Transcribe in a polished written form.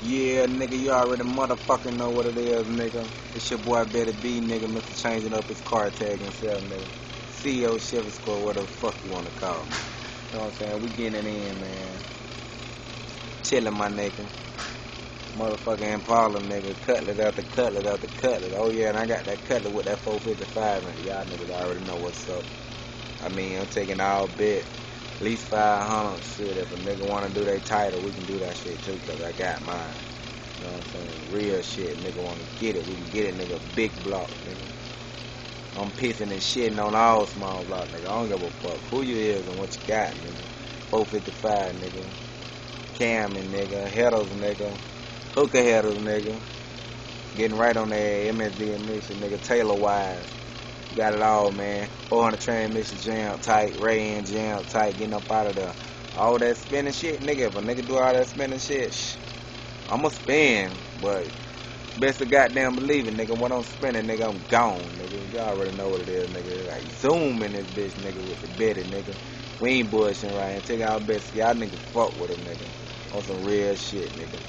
Yeah, nigga, you already motherfucking know what it is, nigga. It's your boy Better B, nigga, Mr. Changing Up his car tag himself, nigga. CEO Chevy Score, whatever the fuck you wanna call me. You know what I'm saying? We getting it in, man. Chillin', my nigga. Motherfucking Impala, nigga. Cutlet after cutlet after cutlet. Oh, yeah, and I got that cutlet with that 455 in it. Y'all niggas already know what's up. I mean, I'm taking all bit. At least 500. Shit, if a nigga wanna do their title, we can do that shit too, cause I got mine. You know what I'm saying? Real shit, nigga wanna get it. We can get it, nigga. Big block, nigga. I'm pissing and shitting on all small block, nigga. I don't give a fuck who you is and what you got, nigga. 455, nigga. Camming, nigga. Headers, nigga. Hooker headers, nigga. Getting right on that MSD mission, nigga. Taylor wise. Got it all, man. 400 transmission jam tight, Ray in jam tight, getting up out of there. All that spinning shit, nigga. If a nigga do all that spinning shit, I'ma spin, but best to goddamn believe it, nigga. When I'm spinning, nigga, I'm gone, nigga. Y'all already know what it is, nigga. Like zoom in this bitch, nigga, with the Betty, nigga. We ain't bullshitting right here. Take our best. Y'all niggas fuck with it, nigga. On some real shit, nigga.